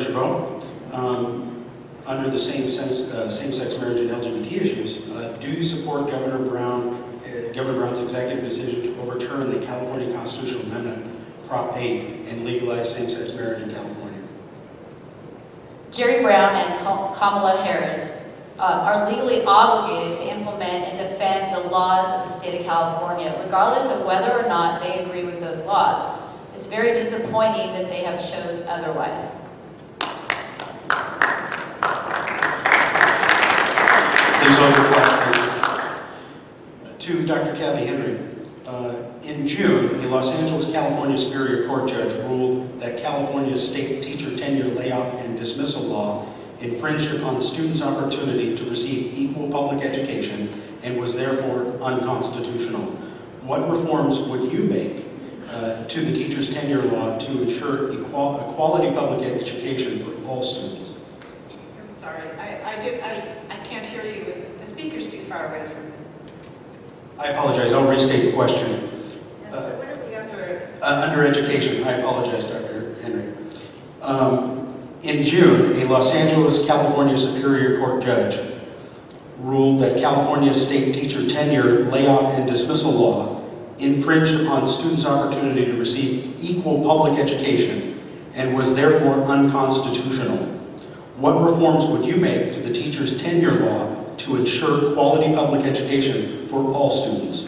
Chabot. Under the same-sex marriage and LGBT issues, do you support Governor Brown's executive decision to overturn the California Constitutional Amendment, Prop 8, and legalize same-sex marriage in California? Jerry Brown and Kamala Harris are legally obligated to implement and defend the laws of the state of California, regardless of whether or not they agree with those laws. It's very disappointing that they have chose otherwise. Please hold your applause. To Dr. Kathy Henry. In June, a Los Angeles, California Superior Court judge ruled that California's state teacher tenure layoff and dismissal law infringed upon students' opportunity to receive equal public education and was therefore unconstitutional. What reforms would you make to the teacher's tenure law to ensure a quality public education for all students? I'm sorry, I can't hear you. The speaker's too far away from me. I apologize. I'll restate the question. So what are we under? Under education. I apologize, Dr. Henry. In June, a Los Angeles, California Superior Court judge ruled that California's state teacher tenure layoff and dismissal law infringed upon students' opportunity to receive equal public education and was therefore unconstitutional. What reforms would you make to the teacher's tenure law to ensure quality public education for all students?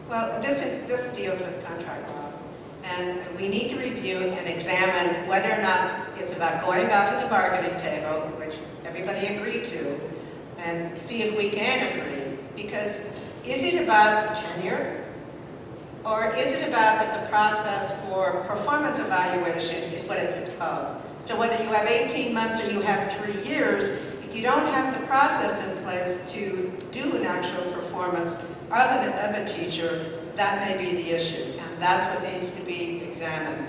Well, this deals with contract law, and we need to review and examine whether or not it's about going back to the bargaining table, which everybody agreed to, and see if we can agree. Because is it about tenure, or is it about that the process for performance evaluation is what it's about? So whether you have 18 months or you have 3 years, if you don't have the process in place to do an actual performance of a teacher, that may be the issue, and that's what needs to be examined.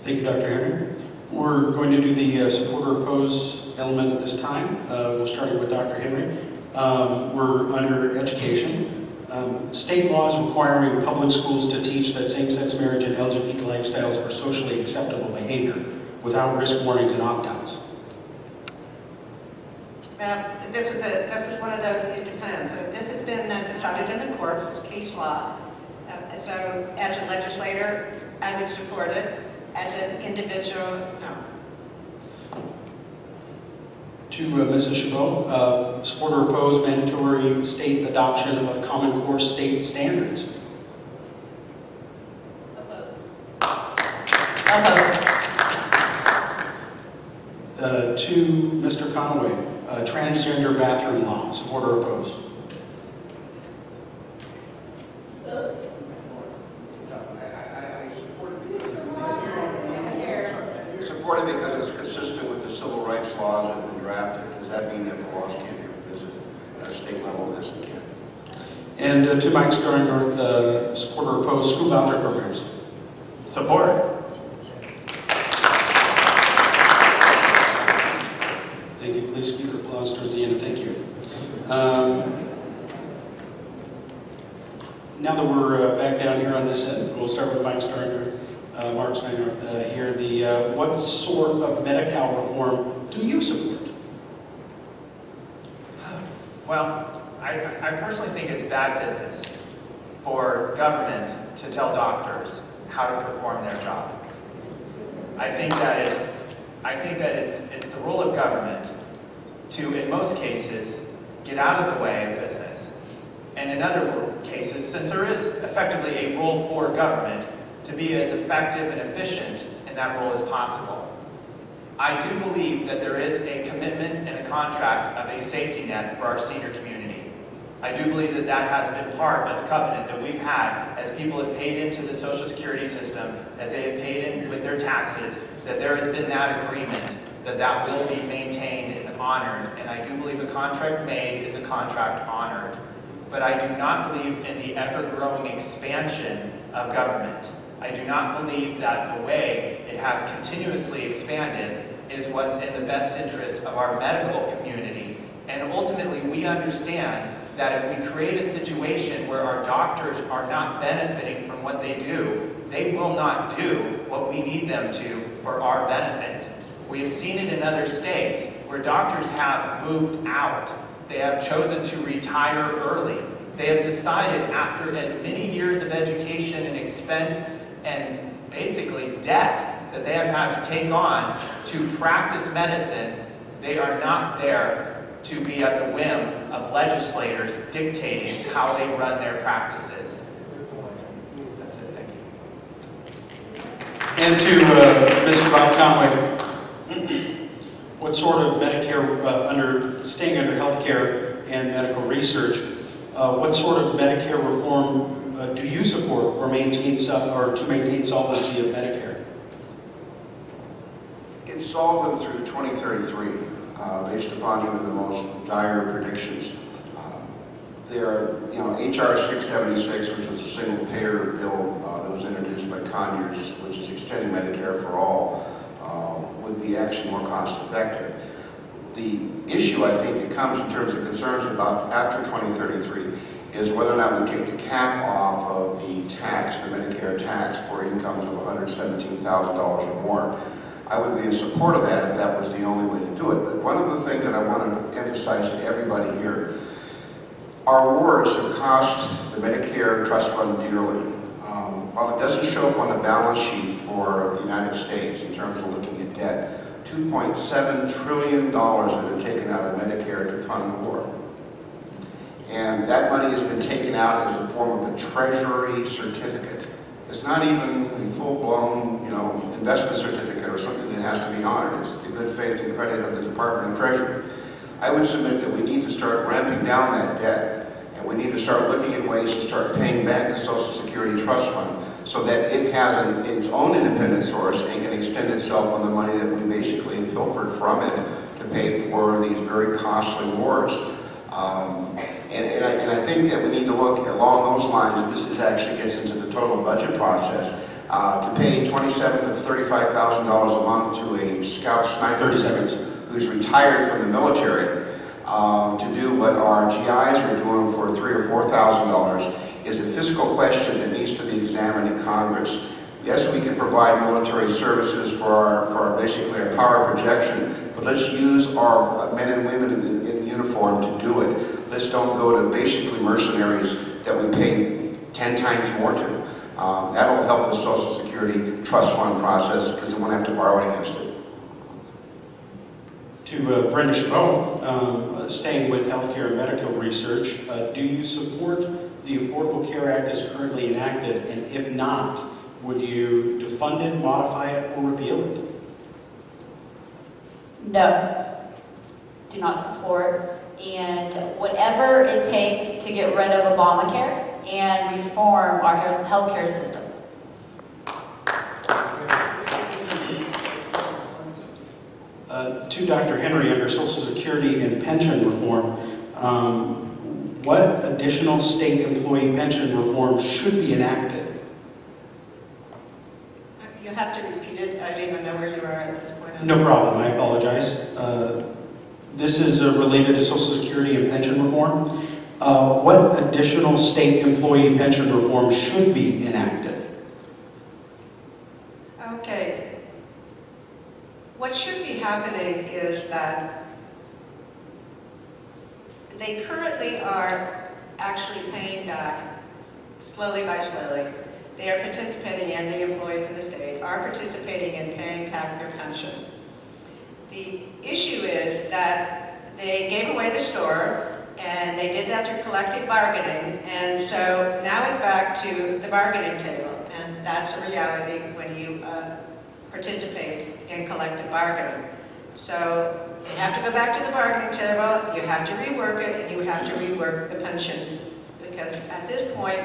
Thank you, Dr. Henry. We're going to do the support or oppose element at this time. We're starting with Dr. Henry. We're under education. State laws requiring public schools to teach that same-sex marriage and LGBT lifestyles are socially acceptable behavior without risk warnings and opt-outs. This is one of those, it depends. So this has been decided in the courts, it's case law. So as a legislator, I would support it. As an individual, no. To Mrs. Chabot, support or oppose mandatory state adoption of Common Core state standards? Oppose. Oppose. To Mr. Conway, transgender bathroom law, support or oppose? I support it because it's consistent with the civil rights laws that have been drafted. Does that mean that the laws can't be revisited at a state level? Yes, they can. And to Mike Starring-North, support or oppose school voucher programs? Support. Thank you. Please keep your applause towards the end. Thank you. Now that we're back down here on this end, we'll start with Mike Starring-North, Mark Starring-North here. What sort of Medi-Cal reform do you support? Well, I personally think it's bad business for government to tell doctors how to perform their job. I think that it's the role of government to, in most cases, get out of the way of business. And in other cases, since there is effectively a role for government, to be as effective and efficient in that role as possible. I do believe that there is a commitment and a contract of a safety net for our senior community. I do believe that that has been part of the covenant that we've had as people have paid into the Social Security system, as they have paid in with their taxes, that there has been that agreement that that will be maintained and honored. And I do believe a contract made is a contract honored. But I do not believe in the ever-growing expansion of government. I do not believe that the way it has continuously expanded is what's in the best interest of our medical community. And ultimately, we understand that if we create a situation where our doctors are not benefiting from what they do, they will not do what we need them to for our benefit. We have seen it in other states where doctors have moved out. They have chosen to retire early. They have decided after as many years of education and expense and basically debt that they have had to take on to practice medicine, they are not there to be at the whim of legislators dictating how they run their practices. That's it, thank you. And to Mrs. Bob Conway, what sort of Medicare, staying under healthcare and medical research, what sort of Medicare reform do you support or maintain to maintain solvency of Medicare? It's solvent through 2033, based upon even the most dire predictions. There, HR 676, which was a single payer bill that was introduced by Conyers, which is extending Medicare for all, would be actually more cost effective. The issue, I think, that comes in terms of concerns about after 2033 is whether or not we take the cap off of the tax, the Medicare tax, for incomes of $117,000 or more. I would be in support of that if that was the only way to do it. But one of the things that I want to emphasize to everybody here, our wars have cost the Medicare trust fund dearly. While it doesn't show up on the balance sheet for the United States in terms of looking at debt, $2.7 trillion have been taken out of Medicare to fund the war. And that money has been taken out as a form of a treasury certificate. It's not even a full-blown, investment certificate or something that has to be honored. It's the good faith and credit of the Department of Treasury. I would submit that we need to start ramping down that debt, and we need to start looking at ways to start paying back the Social Security Trust Fund so that it has its own independent source and can extend itself on the money that we basically pilfered from it to pay for these very costly wars. And I think that we need to look along those lines, and this actually gets into the total budget process, to pay $27,000 to $35,000 a month to a scout sniper who's retired from the military to do what our GIs are doing for $3,000 or $4,000 is a fiscal question that needs to be examined in Congress. Yes, we can provide military services for our basically our power projection, but let's use our men and women in uniform to do it. Let's don't go to basically mercenaries that we pay 10 times more to. That'll help the Social Security Trust Fund process because we won't have to borrow against it. To Brenda Chabot, staying with healthcare and medical research, do you support the Affordable Care Act as currently enacted? And if not, would you defund it, modify it, or repeal it? No, do not support. And whatever it takes to get rid of Obamacare and reform our healthcare system. To Dr. Henry, under Social Security and pension reform, what additional state employee pension reform should be enacted? You have to repeat it. I don't even know where you are at this point. No problem, I apologize. This is related to Social Security and pension reform. What additional state employee pension reform should be enacted? Okay. What should be happening is that they currently are actually paying back slowly by slowly. They are participating, and the employees in the state are participating in paying back their pension. The issue is that they gave away the store, and they did that through collective bargaining, and so now it's back to the bargaining table, and that's the reality when you participate in collective bargaining. So you have to go back to the bargaining table, you have to rework it, and you have to rework the pension. Because at this point,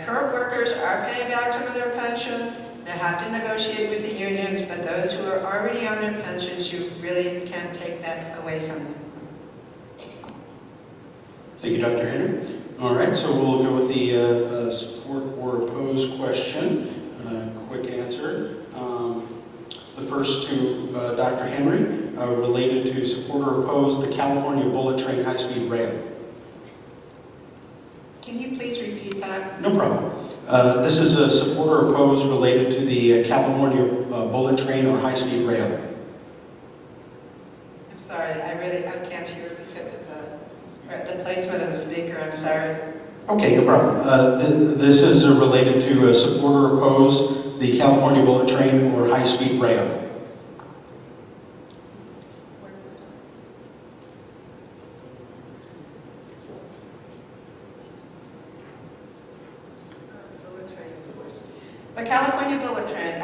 current workers are paying back some of their pension. They have to negotiate with the unions, but those who are already on their pensions, you really can't take that away from them. Thank you, Dr. Henry. All right, so we'll go with the support or oppose question. Quick answer. The first to Dr. Henry, related to support or oppose the California Bullet Train high-speed rail. Can you please repeat that? No problem. This is a support or oppose related to the California bullet train or high-speed rail. I'm sorry, I can't hear because of the placement of the speaker, I'm sorry. Okay, no problem. This is related to support or oppose the California bullet train or high-speed rail. The California bullet train,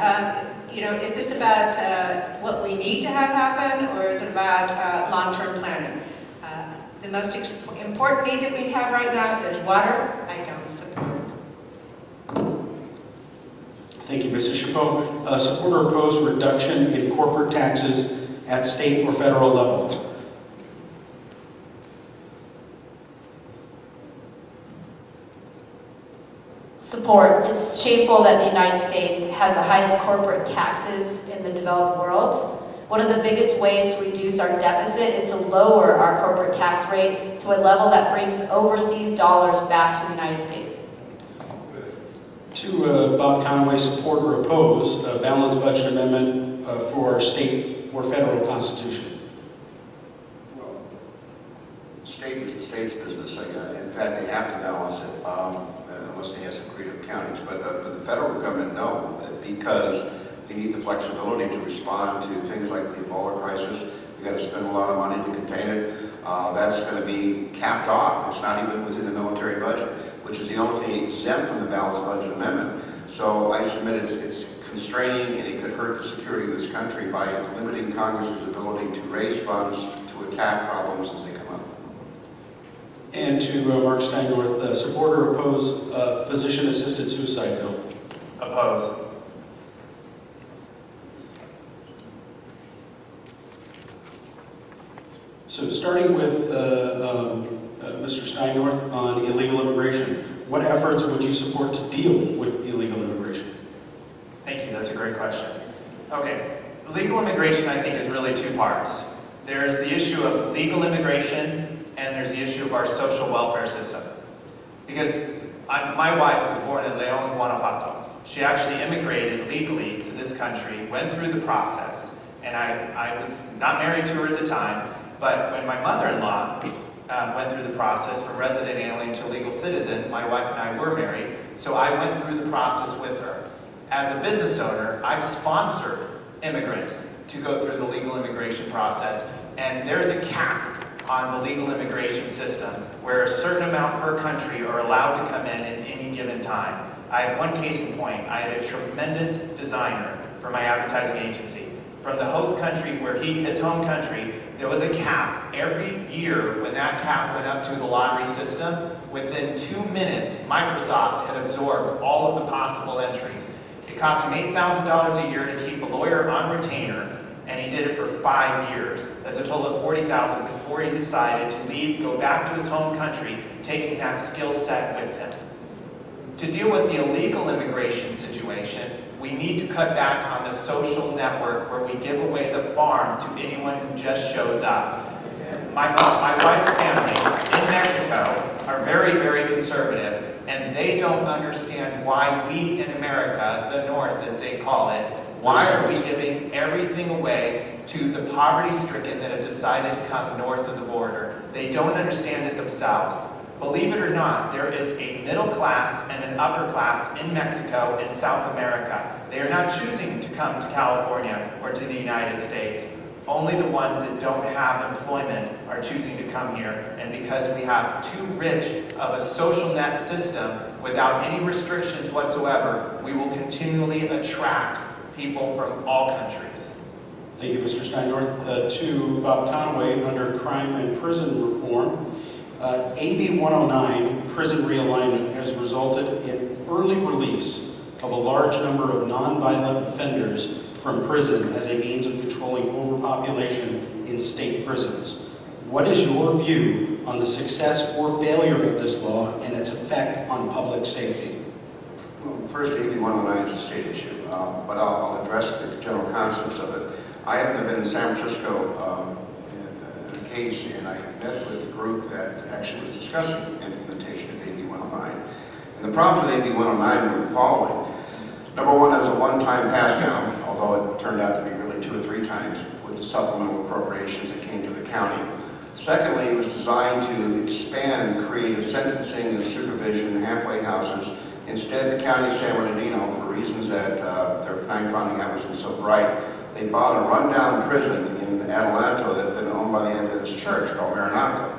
is this about what we need to have happen, or is it about long-term planning? The most important need that we have right now is water. I don't support. Thank you, Mrs. Chabot. Support or oppose reduction in corporate taxes at state or federal level. Support. It's shameful that the United States has the highest corporate taxes in the developed world. One of the biggest ways to reduce our deficit is to lower our corporate tax rate to a level that brings overseas dollars back to the United States. To Bob Conway, support or oppose a balanced budget amendment for our state or federal constitution. Well, state is the state's business. In fact, they have to balance it unless they have some creative accountings. But the federal government, no, because they need the flexibility to respond to things like the Ebola crisis. You've got to spend a lot of money to contain it. That's going to be capped off. It's not even within the military budget, which is the only thing exempt from the balanced budget amendment. So I submit it's constraining, and it could hurt the security of this country by limiting Congress's ability to raise funds to attack problems as they come up. And to Mark Steinnorth, support or oppose physician-assisted suicide bill. Oppose. So starting with Mr. Steinnorth on illegal immigration, what efforts would you support to deal with illegal immigration? Thank you, that's a great question. Okay, legal immigration I think is really two parts. There's the issue of legal immigration and there's the issue of our social welfare system. Because my wife was born in León, Guanajuato. She actually immigrated legally to this country, went through the process, and I was not married to her at the time, but when my mother-in-law went through the process from resident alien to legal citizen, my wife and I were married, so I went through the process with her. As a business owner, I've sponsored immigrants to go through the legal immigration process, and there's a cap on the legal immigration system where a certain amount per country are allowed to come in at any given time. I have one case in point. I had a tremendous designer for my advertising agency. From the host country where his home country, there was a cap. Every year when that cap went up to the lottery system, within 2 minutes, Microsoft had absorbed all of the possible entries. It cost him $8,000 a year to keep a lawyer on retainer, and he did it for 5 years. That's a total of $40,000 before he decided to leave, go back to his home country, taking that skill set with him. To deal with the illegal immigration situation, we need to cut back on the social network where we give away the farm to anyone who just shows up. My wife's family in Mexico are very, very conservative, and they don't understand why we in America, the North as they call it, why are we giving everything away to the poverty-stricken that have decided to come north of the border? They don't understand it themselves. Believe it or not, there is a middle class and an upper class in Mexico and South America. They are not choosing to come to California or to the United States. Only the ones that don't have employment are choosing to come here. And because we have too rich of a social net system without any restrictions whatsoever, we will continually attract people from all countries. Thank you, Mr. Steinnorth. To Bob Conway, under crime and prison reform, AB 109, prison realignment, has resulted in early release of a large number of nonviolent offenders from prison as a means of controlling overpopulation in state prisons. What is your view on the success or failure of this law and its effect on public safety? Well, first, AB 109 is a state issue, but I'll address the general concepts of it. I happen to have been in San Francisco in a case, and I met with a group that actually was discussing implementation of AB 109. And the problems with AB 109 were the following. Number one, it was a one-time pass-down, although it turned out to be really 2 or 3 times with the supplemental appropriations that came to the county. Secondly, it was designed to expand creative sentencing and supervision in halfway houses. Instead, the county of San Bernardino, for reasons that they're finding out wasn't so bright, they bought a rundown prison in Adelanto that had been owned by the Adventist Church called Maranatha.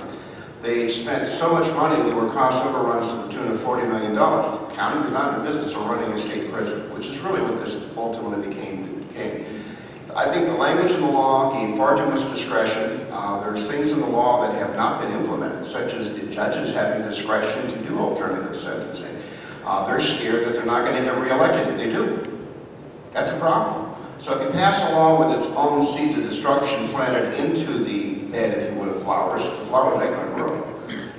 They spent so much money, there were cost overruns to the tune of $40 million. The county was not in the business of running a state prison, which is really what this ultimately became. I think the language in the law gave far too much discretion. There's things in the law that have not been implemented, such as the judges having discretion to do alternative sentencing. They're scared that they're not going to get reelected if they do. That's a problem. So if you pass a law with its own seeds of destruction planted into the bed, if you would, of flowers, the flowers ain't going to grow.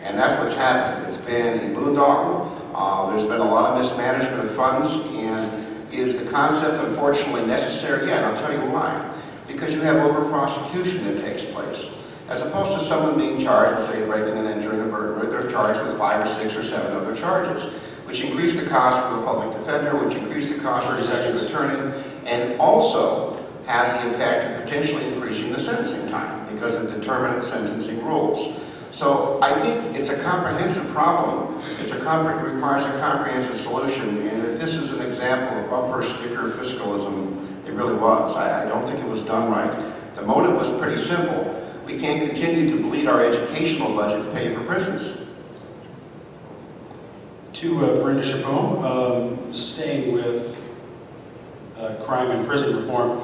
And that's what's happened. It's been a boondoggle. There's been a lot of mismanagement of funds, and is the concept unfortunately necessary? Yeah, and I'll tell you why. Because you have over-prosecution that takes place. As opposed to someone being charged with, say, breaking and entering a burglary, they're charged with 5 or 6 or 7 other charges, which increase the cost for the public defender, which increase the cost for the district attorney, and also has the effect of potentially increasing the sentencing time because of determinate sentencing rules. So I think it's a comprehensive problem. It requires a comprehensive solution, and if this is an example of bumper sticker fiscalism, it really was. I don't think it was done right. The motive was pretty simple. We can't continue to bleed our educational budget to pay for prisons. To Brenda Chabot, staying with crime and prison reform,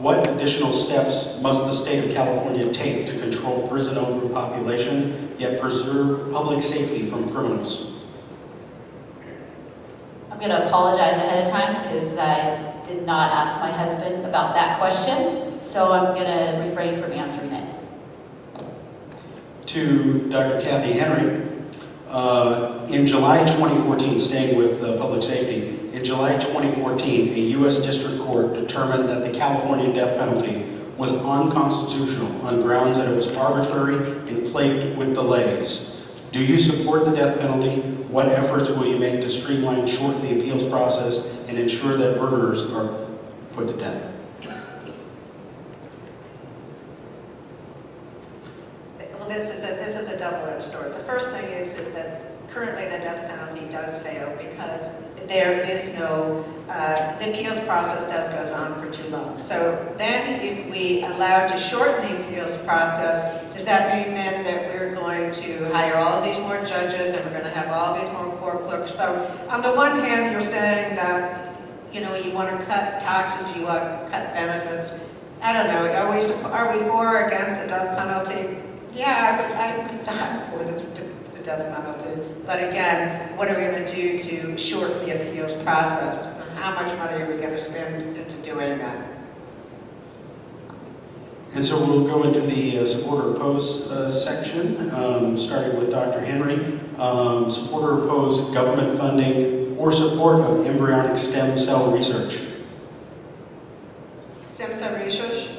what additional steps must the state of California take to control prison overpopulation, yet preserve public safety from criminals? I'm going to apologize ahead of time because I did not ask my husband about that question, so I'm going to refrain from answering it. To Dr. Kathy Henry, in July 2014, staying with public safety, in July 2014, a U.S. District Court determined that the California death penalty was unconstitutional on grounds that it was arbitrary and plagued with delays. Do you support the death penalty? What efforts will you make to streamline, shorten the appeals process, and ensure that murderers are put to death? Well, this is a double-edged sword. The first thing is that currently the death penalty does fail because there is no, the appeals process does go on for too long. So then if we allow to shorten the appeals process, does that mean then that we're going to hire all of these more judges and we're going to have all these more court clerks? So on the one hand, you're saying that, you know, you want to cut taxes, you want to cut benefits. I don't know, are we for or against the death penalty? Yeah, I'm for the death penalty. But again, what are we going to do to shorten the appeals process? How much money are we going to spend into doing that? And so we'll go into the support or oppose section, starting with Dr. Henry. Support or oppose government funding or support of embryonic stem cell research? Stem cell research?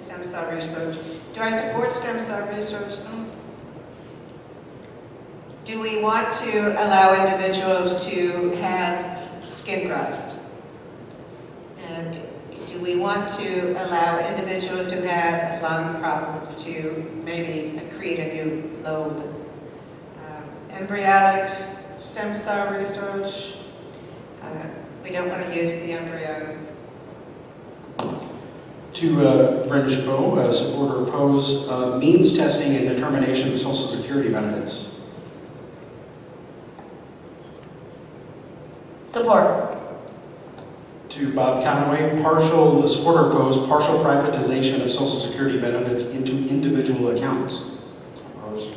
Stem cell research. Do I support stem cell research though? Do we want to allow individuals to have skin grafts? And do we want to allow individuals who have lung problems to maybe create a new lobe? Embryonic stem cell research. We don't want to use the embryos. To Brenda Chabot, support or oppose means testing and determination of Social Security benefits? Support. To Bob Conway, support or oppose partial privatization of Social Security benefits into individual accounts? Oppose.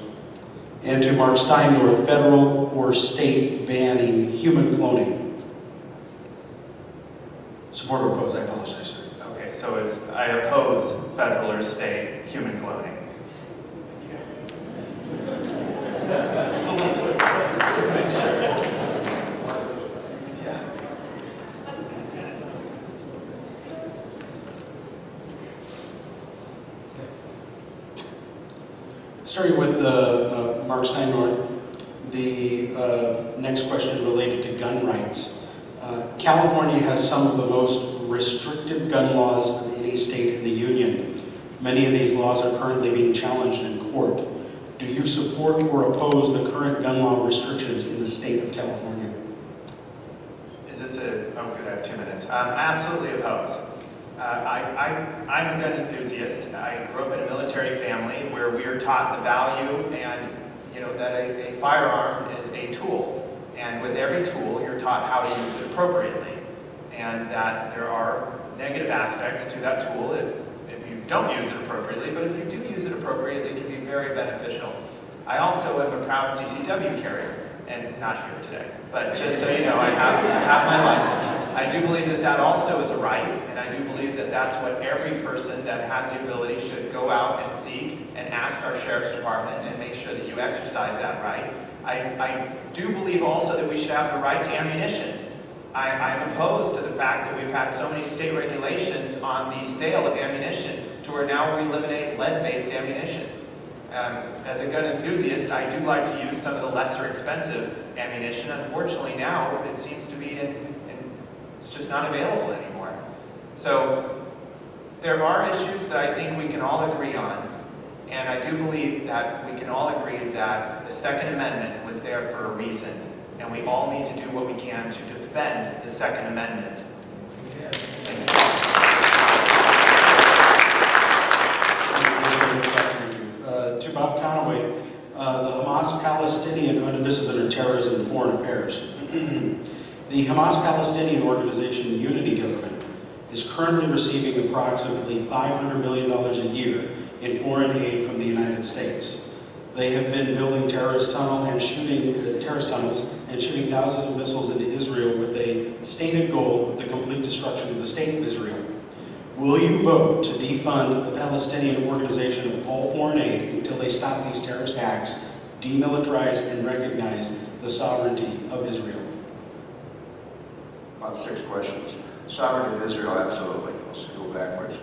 And to Mark Steindorf, federal or state banning human cloning? Support or oppose, I apologize, sir. Okay, so I oppose federal or state human cloning. It's a little twisted. Make sure. Yeah. Starting with Mark Steinnorth, the next question related to gun rights. California has some of the most restrictive gun laws of any state in the union. Many of these laws are currently being challenged in court. Do you support or oppose the current gun law restrictions in the state of California? Is this oh good, I have 2 minutes. Absolutely oppose. I'm a gun enthusiast. I grew up in a military family where we are taught the value and that a firearm is a tool. And with every tool, you're taught how to use it appropriately. And that there are negative aspects to that tool if you don't use it appropriately, but if you do use it appropriately, it can be very beneficial. I also am a proud CCW carrier, and not here today. But just so you know, I have my license. I do believe that that also is a right, and I do believe that that's what every person that has the ability should go out and seek and ask our Sheriff's Department and make sure that you exercise that right. I do believe also that we should have the right to ammunition. I'm opposed to the fact that we've had so many state regulations on the sale of ammunition to where now we eliminate lead-based ammunition. As a gun enthusiast, I do like to use some of the lesser expensive ammunition. Unfortunately now, it seems to be it's just not available anymore. So there are issues that I think we can all agree on. And I do believe that we can all agree that the Second Amendment was there for a reason. And we all need to do what we can to defend the Second Amendment. Thank you. To Bob Conaway, the Hamas-Palestinian, this is under terrorism and foreign affairs. The Hamas-Palestinian organization Unity Government is currently receiving approximately $500 million a year in foreign aid from the United States. They have been building terrorist tunnels and shooting thousands of missiles into Israel with a stated goal of the complete destruction of the state of Israel. Will you vote to defund the Palestinian organization of all foreign aid until they stop these terrorist acts, demilitarize and recognize the sovereignty of Israel? About 6 questions. Sovereignty of Israel, absolutely. Let's go backwards.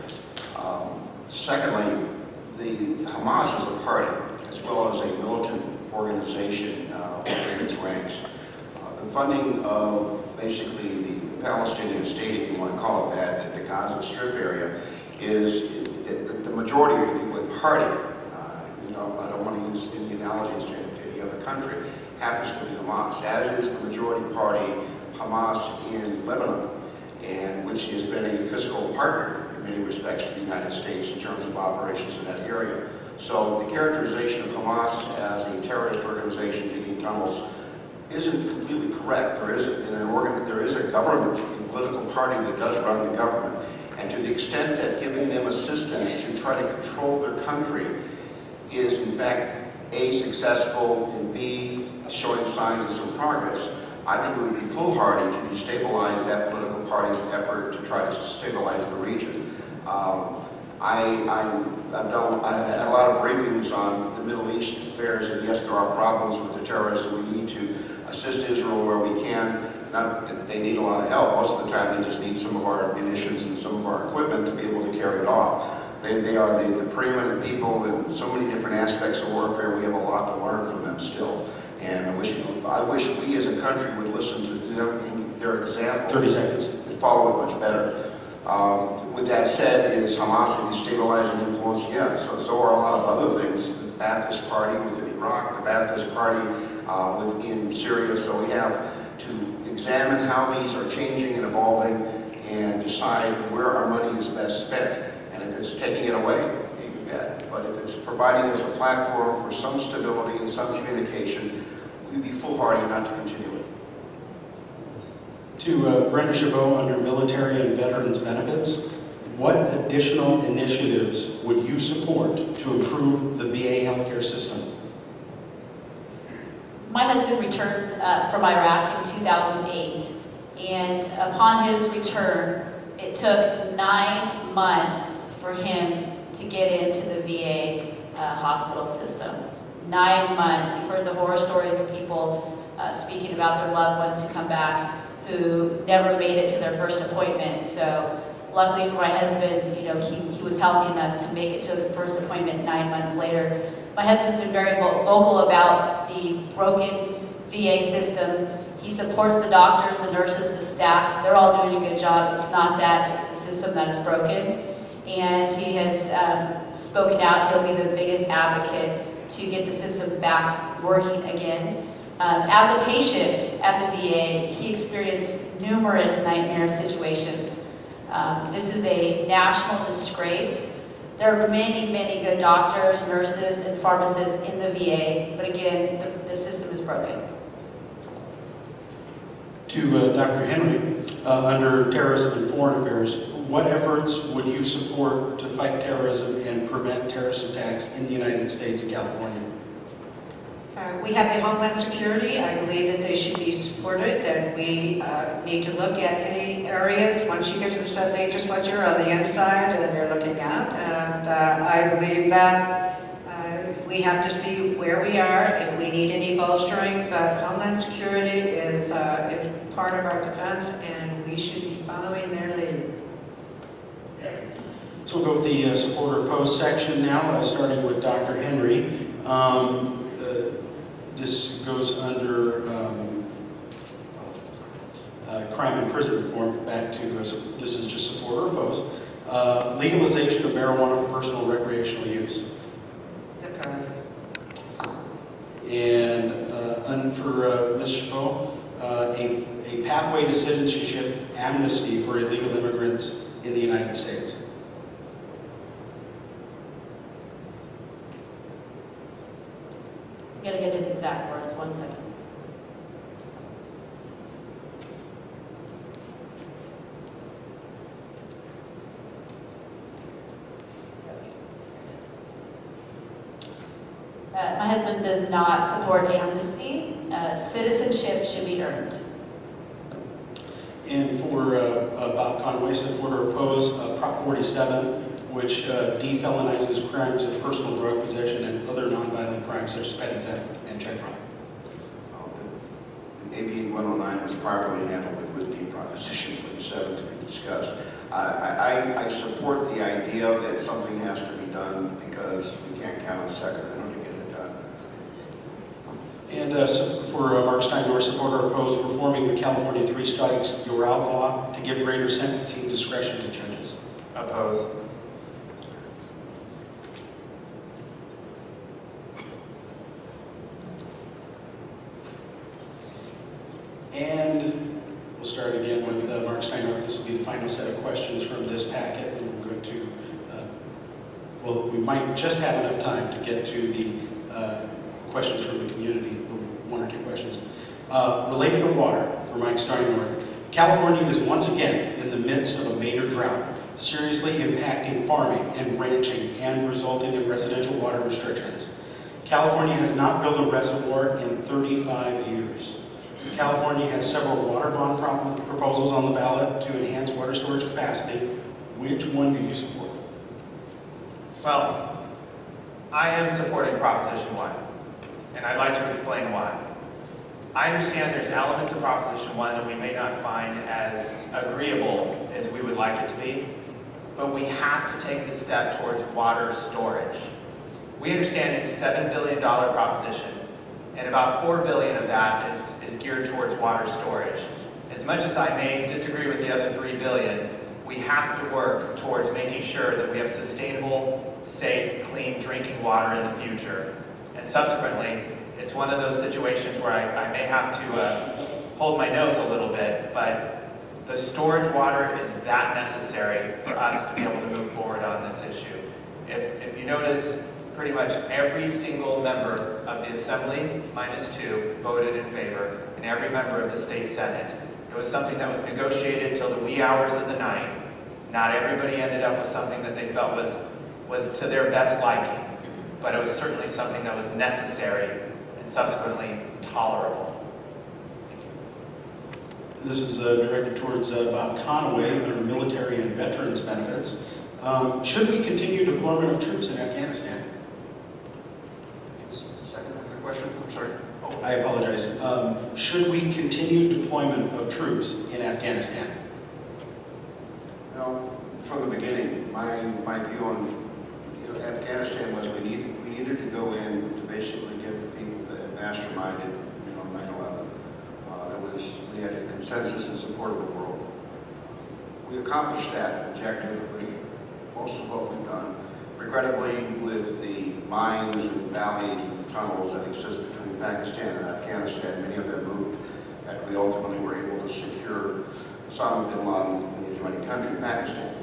Secondly, the Hamas is a party, as well as a militant organization within its ranks. The funding of basically the Palestinian state, if you want to call it that, at the Gaza Strip area, is the majority, if you would, party. I don't want to use any analogies to any other country, happens to be Hamas, as is the majority party Hamas in Lebanon, and which has been a fiscal partner in many respects to the United States in terms of operations in that area. So the characterization of Hamas as a terrorist organization digging tunnels isn't completely correct. There is a government, a political party that does run the government, and to the extent that giving them assistance to try to control their country is in fact A, successful, and B, showing signs of some progress, I think it would be foolhardy to destabilize that political party's effort to try to stabilize the region. I've had a lot of briefings on the Middle East affairs, and yes, there are problems with the terrorists, and we need to assist Israel where we can. Not that they need a lot of help. Most of the time, they just need some of our munitions and some of our equipment to be able to carry it off. They are the preeminent people in so many different aspects of warfare. We have a lot to learn from them still. And I wish we as a country would listen to them and their example. 30 seconds. And follow it much better. With that said, is Hamas a destabilizing influence? Yeah, so are a lot of other things. The Ba'athist Party within Iraq, the Ba'athist Party within Syria. So we have to examine how these are changing and evolving and decide where our money is best spent. And if it's taking it away, you bet. But if it's providing us a platform for some stability and some communication, we'd be foolhardy not to continue it. To Brenda Chabot, under military and veterans benefits, what additional initiatives would you support to improve the VA healthcare system? My husband returned from Iraq in 2008, and upon his return, it took 9 months for him to get into the VA hospital system. 9 months. You've heard the horror stories of people speaking about their loved ones who come back who never made it to their first appointment. So luckily for my husband, he was healthy enough to make it to his first appointment 9 months later. My husband's been very vocal about the broken VA system. He supports the doctors, the nurses, the staff. They're all doing a good job. It's not that, it's the system that is broken. And he has spoken out. He'll be the biggest advocate to get the system back working again. As a patient at the VA, he experienced numerous nightmare situations. This is a national disgrace. There are many, many good doctors, nurses, and pharmacists in the VA, but again, the system is broken. To Dr. Henry, under terrorism and foreign affairs, what efforts would you support to fight terrorism and prevent terrorist attacks in the United States and California? We have the Homeland Security. I believe that they should be supported, that we need to look at any areas, once you get to the state legislature on the inside, and you're looking at. And I believe that we have to see where we are, if we need any bolstering, but Homeland Security is part of our defense, and we should be following their lead. So we'll go with the support or oppose section now, starting with Dr. Henry. This goes under crime and prison reform. Back to, this is just support or oppose. Legalization of marijuana for personal recreational use. Oppose. And for Ms. Chabot, a pathway to citizenship amnesty for illegal immigrants in the United States. I'm gonna get his exact words, 1 second. Okay, there it is. My husband does not support amnesty. Citizenship should be earned. And for Bob Conway, support or oppose Prop 47, which defelonizes crimes of personal drug possession and other nonviolent crimes such as petty theft and check fraud. AB 109 was properly handled. We wouldn't need Proposition 47 to be discussed. I support the idea that something has to be done because we can't count on Sacramento to get it done. And for Mark Steinor, support or oppose reforming the California Three Strikes You're Out law to give greater sentencing discretion to judges. Oppose. And we'll start again with Mark Steinor. This will be the final set of questions from this packet, and we'll go to, well, we might just have enough time to get to the questions from the community, one or two questions. Related to water, for Mike Steinor, California is once again in the midst of a major drought, seriously impacting farming and ranching and resulting in residential water restrictions. California has not built a reservoir in 35 years. California has several water bond proposals on the ballot to enhance water storage capacity. Which one do you support? Well, I am supporting Proposition 1, and I'd like to explain why. I understand there's elements of Proposition 1 that we may not find as agreeable as we would like it to be, but we have to take the step towards water storage. We understand it's a $7 billion proposition, and about $4 billion of that is geared towards water storage. As much as I may disagree with the other $3 billion, we have to work towards making sure that we have sustainable, safe, clean drinking water in the future. And subsequently, it's one of those situations where I may have to hold my nose a little bit, but the storage water is that necessary for us to be able to move forward on this issue. If you notice, pretty much every single member of the Assembly, -2, voted in favor, and every member of the State Senate. It was something that was negotiated till the wee hours of the night. Not everybody ended up with something that they felt was to their best liking, but it was certainly something that was necessary and subsequently tolerable. This is directed towards Bob Conway under military and veterans benefits. Should we continue deployment of troops in Afghanistan? Second half of the question, I'm sorry. Oh, I apologize. Should we continue deployment of troops in Afghanistan? Well, from the beginning, my view on Afghanistan was we we needed to go in to basically get the people that masterminded, 9/11. We had a consensus and support of the world. We accomplished that objective with most of what we've done. Regrettably, with the mines and valleys and tunnels that exist between Pakistan and Afghanistan, many of them moved, and we ultimately were able to secure Osama bin Laden in the adjoining country, Pakistan.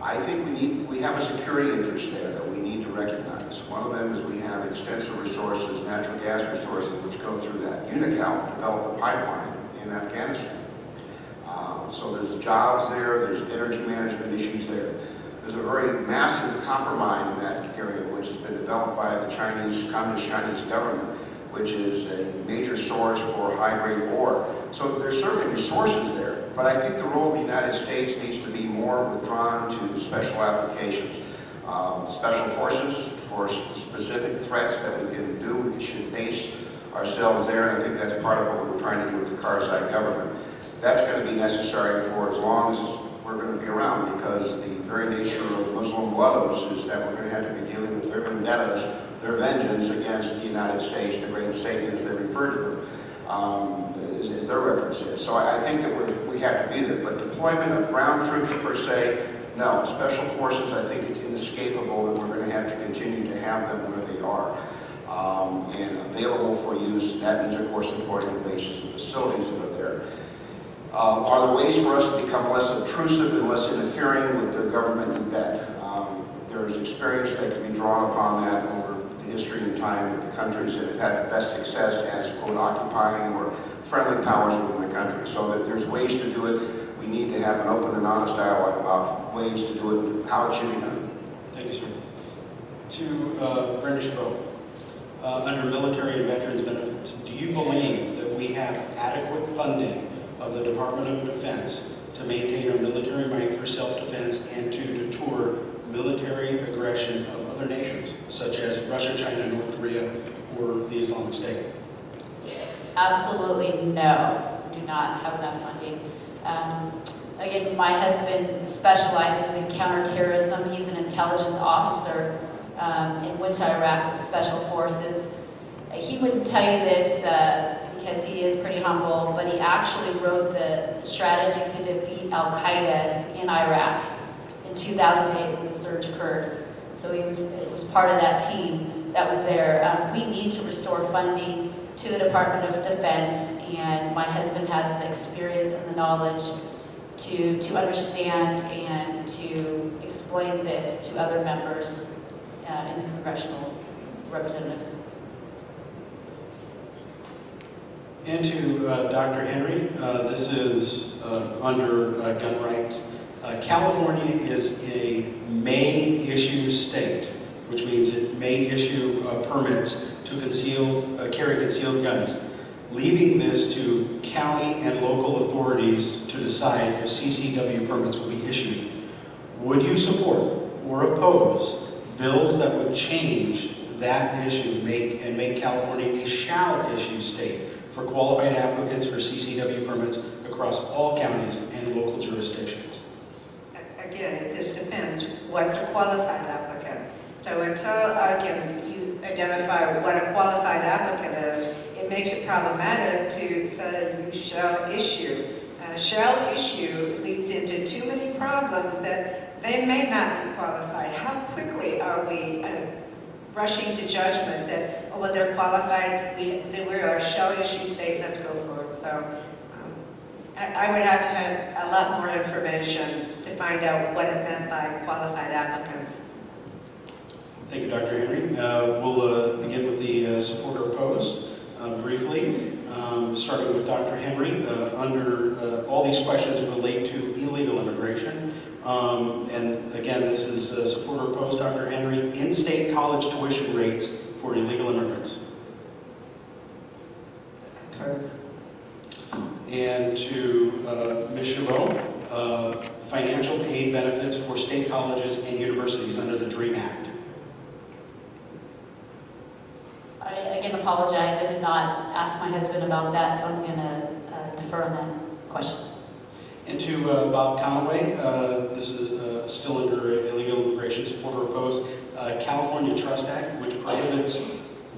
I think we have a security interest there that we need to recognize. One of them is we have extensive resources, natural gas resources, which go through that. Unocal developed the pipeline in Afghanistan. So there's jobs there, there's energy management issues there. There's a very massive copper mine in that area, which has been developed by the Communist Chinese government, which is a major source for high-grade ore. So there's certainly resources there, but I think the role of the United States needs to be more withdrawn to special applications. Special forces for specific threats that we can do, we should base ourselves there, and I think that's part of what we're trying to do with the Karzai government. That's going to be necessary for as long as we're going to be around, because the very nature of Muslim bloodless is that we're going to have to be dealing with their vendettas, their vengeance against the United States, the great Satan as they refer to them, is their reference is. So I think that we have to be there. But deployment of ground troops per se, no. Special forces, I think it's inescapable that we're going to have to continue to have them where they are and available for use. That means, of course, supporting the bases and facilities that are there. Are there ways for us to become less obtrusive and less interfering with their government? You bet. There's experience that can be drawn upon that over the history and time of the countries that have had the best success as, quote, occupying or friendly powers within the country. So that there's ways to do it. We need to have an open and honest dialogue about ways to do it and how it should be done. Thank you, sir. To Brenda Chabot, under military and veterans benefits, do you believe that we have adequate funding of the Department of Defense to maintain our military might for self-defense and to deter military aggression of other nations, such as Russia, China, North Korea, or the Islamic State? Absolutely no, we do not have enough funding. Again, my husband specializes in counterterrorism. He's an intelligence officer and went to Iraq with Special Forces. He wouldn't tell you this because he is pretty humble, but he actually wrote the strategy to defeat Al-Qaeda in Iraq in 2008 when the surge occurred. So it was part of that team that was there. We need to restore funding to the Department of Defense, and my husband has the experience and the knowledge to understand and to explain this to other members in the congressional representatives. And to Dr. Henry, this is under gun rights. California is a may issue state, which means it may issue permits to carry concealed guns, leaving this to county and local authorities to decide if CCW permits will be issued. Would you support or oppose bills that would change that issue and make California a shall issue state for qualified applicants for CCW permits across all counties and local jurisdictions? Again, this depends. What's a qualified applicant? So until, again, you identify what a qualified applicant is, it makes it problematic to say you shall issue. Shall issue leads into too many problems that they may not be qualified. How quickly are we rushing to judgment that, oh, well, they're qualified, we're a shall issue state, let's go for it. So I would have to have a lot more information to find out what it meant by qualified applicants. Thank you, Dr. Henry. We'll begin with the support or oppose briefly, starting with Dr. Henry. Under all these questions relate to illegal immigration. And again, this is support or oppose, Dr. Henry. In-state college tuition rates for illegal immigrants. Oppose. And to Ms. Chabot, financial aid benefits for state colleges and universities under the DREAM Act. I again apologize, I did not ask my husband about that, so I'm going to defer on that question. And to Bob Conway, this is still under illegal immigration, support or oppose. California Trust Act, which prohibits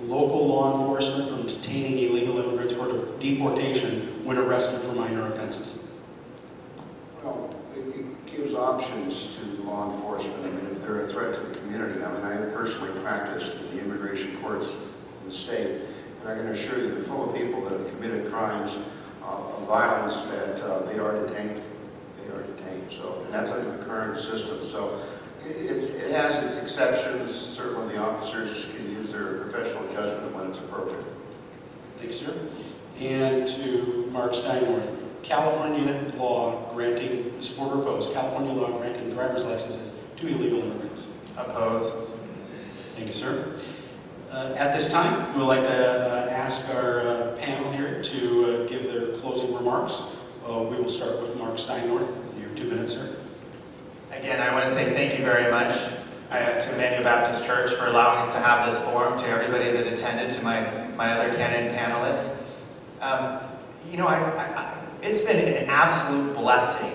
local law enforcement from detaining illegal immigrants for deportation when arrested for minor offenses. Well, it gives options to law enforcement. I mean, if they're a threat to the community. I mean, I personally practiced in the immigration courts in the state, and I can assure you they're full of people that have committed crimes of violence that they are detained. They are detained. So, and that's under the current system. So, it has its exceptions. Certainly, the officers can use their professional judgment when it's appropriate. Thank you, sir. And to Mark Steinworth, California law granting, support or oppose, California law granting driver's licenses to illegal immigrants. Oppose. Thank you, sir. At this time, we would like to ask our panel here to give their closing remarks. We will start with Mark Steinworth. You have 2 minutes, sir. Again, I want to say thank you very much to Emmanuel Baptist Church for allowing us to have this forum, to everybody that attended, to my other candidate panelists. You know, it's been an absolute blessing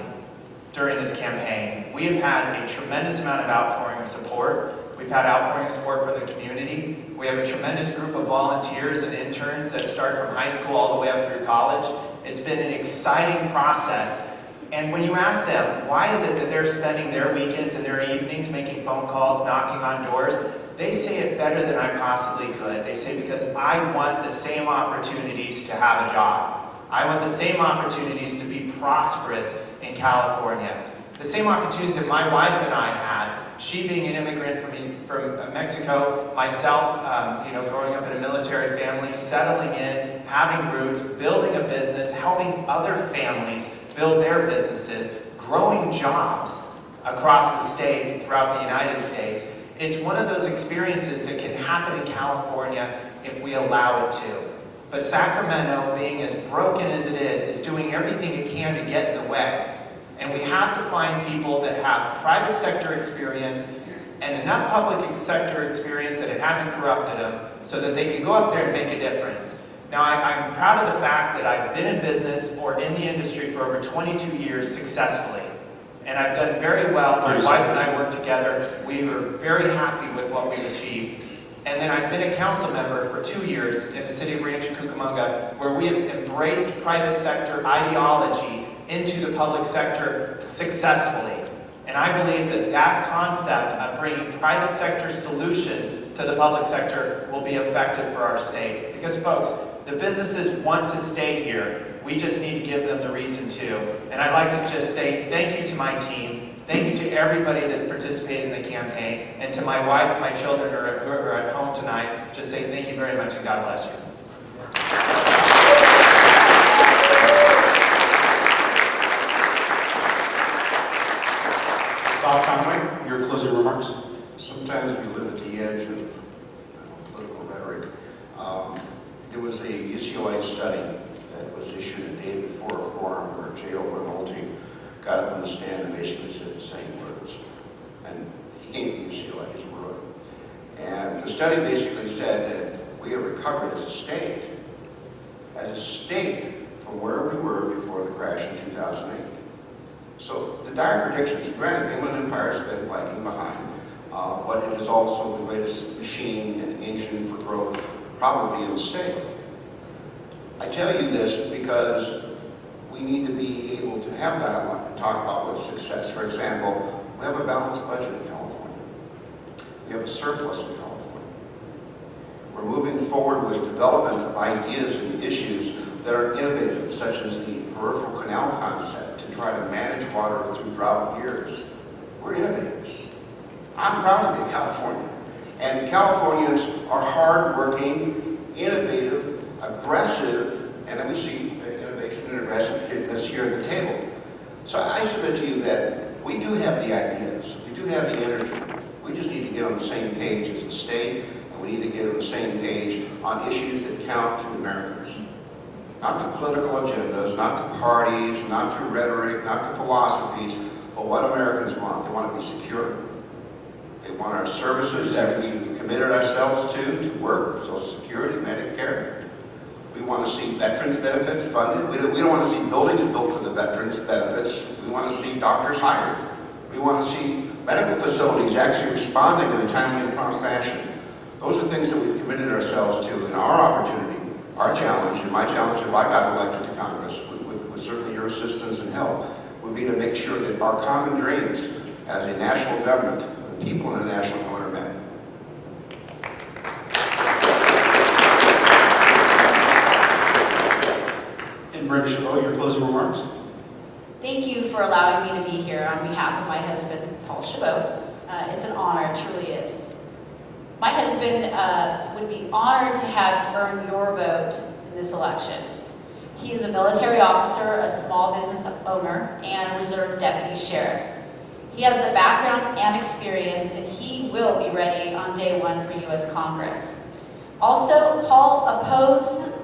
during this campaign. We have had a tremendous amount of outpouring of support. We've had outpouring of support from the community. We have a tremendous group of volunteers and interns that start from high school all the way up through college. It's been an exciting process. And when you ask them, why is it that they're spending their weekends and their evenings making phone calls, knocking on doors, they say it better than I possibly could. They say, because I want the same opportunities to have a job. I want the same opportunities to be prosperous in California. The same opportunities that my wife and I had, she being an immigrant from Mexico, myself, growing up in a military family, settling in, having roots, building a business, helping other families build their businesses, growing jobs across the state and throughout the United States. It's one of those experiences that can happen in California if we allow it to. But Sacramento, being as broken as it is doing everything it can to get in the way. And we have to find people that have private sector experience and enough public sector experience that it hasn't corrupted them so that they can go up there and make a difference. Now, I'm proud of the fact that I've been in business or in the industry for over 22 years successfully. And I've done very well. My wife and I work together. We were very happy with what we've achieved. And then I've been a council member for 2 years in the city of Rancho Cucamonga, where we have embraced private sector ideology into the public sector successfully. And I believe that that concept of bringing private sector solutions to the public sector will be effective for our state. Because folks, the businesses want to stay here. We just need to give them the reason to. And I'd like to just say thank you to my team. Thank you to everybody that's participated in the campaign. And to my wife and my children who are at home tonight, just say thank you very much and God bless you. Bob Conway, your closing remarks. Sometimes we live at the edge of political rhetoric. There was a UCLA study that was issued a day before a forum where J.O. Remolte got up on the stand and basically said the same words. And he came from UCLA, he's a Bruin. And the study basically said that we have recovered as a state from where we were before the crash in 2008. So the dire predictions, granted, the Inland Empire has been lagging behind, but it is also the greatest machine and engine for growth probably in the state. I tell you this because we need to be able to have dialogue and talk about what's success. For example, we have a balanced budget in California. We have a surplus in California. We're moving forward with development of ideas and issues that are innovative, such as the peripheral canal concept to try to manage water through drought years. We're innovators. I'm proud to be a Californian. And Californians are hardworking, innovative, aggressive, and then we see innovation and aggressiveness here at the table. So I submit to you that we do have the ideas, we do have the energy. We just need to get on the same page as a state, and we need to get on the same page on issues that count to Americans. Not to political agendas, not to parties, not to rhetoric, not to philosophies, but what Americans want. They want to be secure. They want our services that we've committed ourselves to work, Social Security, Medicare. We want to see veterans benefits funded. We don't want to see buildings built for the veterans benefits. We want to see doctors hired. We want to see medical facilities actually responding in a timely and prompt fashion. Those are things that we've committed ourselves to, and our opportunity, our challenge, and my challenge if I got elected to Congress, with certainly your assistance and help, would be to make sure that our common dreams as a national government, the people in a national government, are met. And Brenda Chabot, your closing remarks? Thank you for allowing me to be here on behalf of my husband, Paul Chabot. It's an honor, it truly is. My husband would be honored to have earned your vote in this election. He is a military officer, a small business owner, and reserve deputy sheriff. He has the background and experience, and he will be ready on day one for U.S. Congress. Also, Paul opposes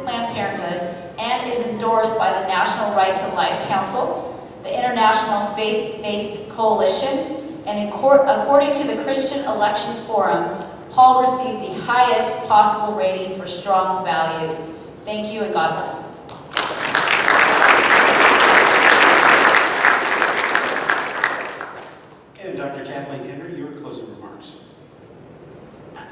Planned Parenthood and is endorsed by the National Right to Life Council, the International Faith-Based Coalition, and according to the Christian Election Forum, Paul received the highest possible rating for strong values. Thank you and God bless. And Dr. Kathleen Henry, your closing remarks.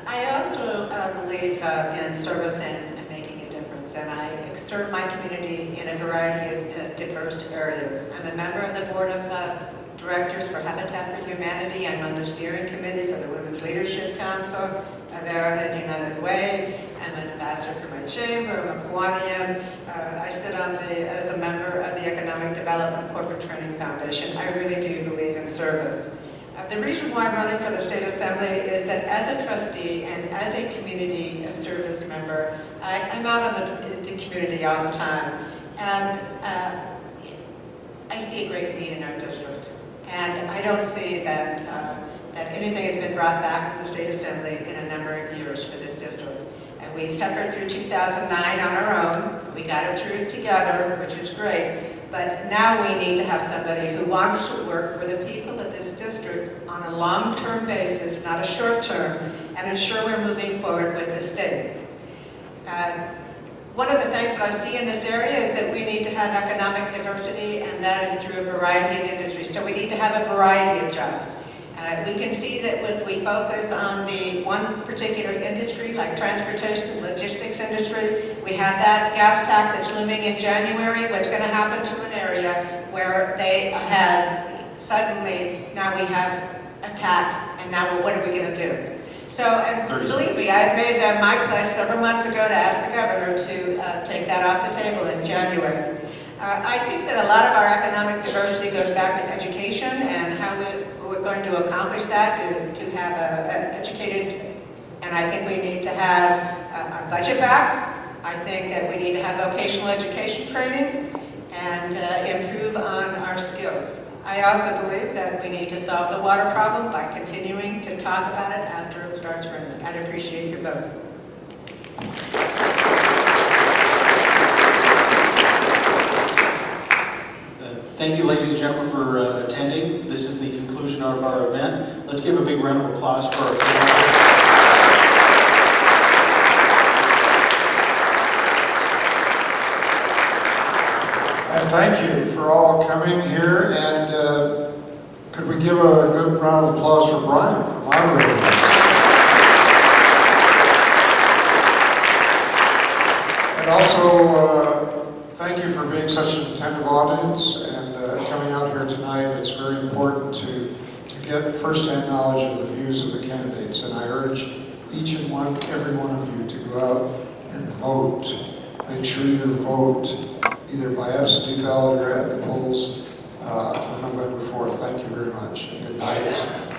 I also believe in service and making a difference, and I serve my community in a variety of diverse areas. I'm a member of the board of directors for Habitat for Humanity. I'm on the steering committee for the Women's Leadership Council of Arrowhead United Way. I'm an ambassador for my chamber. I'm a Kiwanian. I sit as a member of the Economic Development Corporate Training Foundation. I really do believe in service. The reason why I'm running for the State Assembly is that as a trustee and as a community service member, I'm out in the community all the time, and I see a great need in our district. And I don't see that anything has been brought back from the State Assembly in a number of years for this district. And we suffered through 2009 on our own. We got it through together, which is great. But now we need to have somebody who wants to work for the people of this district on a long-term basis, not a short-term, and ensure we're moving forward with the state. One of the things that I see in this area is that we need to have economic diversity, and that is through a variety of industries. So we need to have a variety of jobs. We can see that if we focus on the one particular industry, like transportation, logistics industry, we have that gas tax that's looming in January. What's going to happen to an area where they have suddenly, now we have a tax, and now what are we going to do? So, and believe me, I made my pledge several months ago to ask the governor to take that off the table in January. I think that a lot of our economic diversity goes back to education and how we're going to accomplish that, to have an educated, and I think we need to have our budget back. I think that we need to have vocational education training and improve on our skills. I also believe that we need to solve the water problem by continuing to talk about it after it starts raining. I'd appreciate your vote. Thank you, ladies and gentlemen, for attending. This is the conclusion of our event. Let's give a big round of applause for our panel. And thank you for all coming here, and could we give a good round of applause for Brian for moderating? And also, thank you for being such an attentive audience and coming out here tonight. It's very important to get first-hand knowledge of the views of the candidates, and I urge each and every one of you to go out and vote. Make sure you vote either by absentee ballot or at the polls for November 4th. Thank you very much, and good night.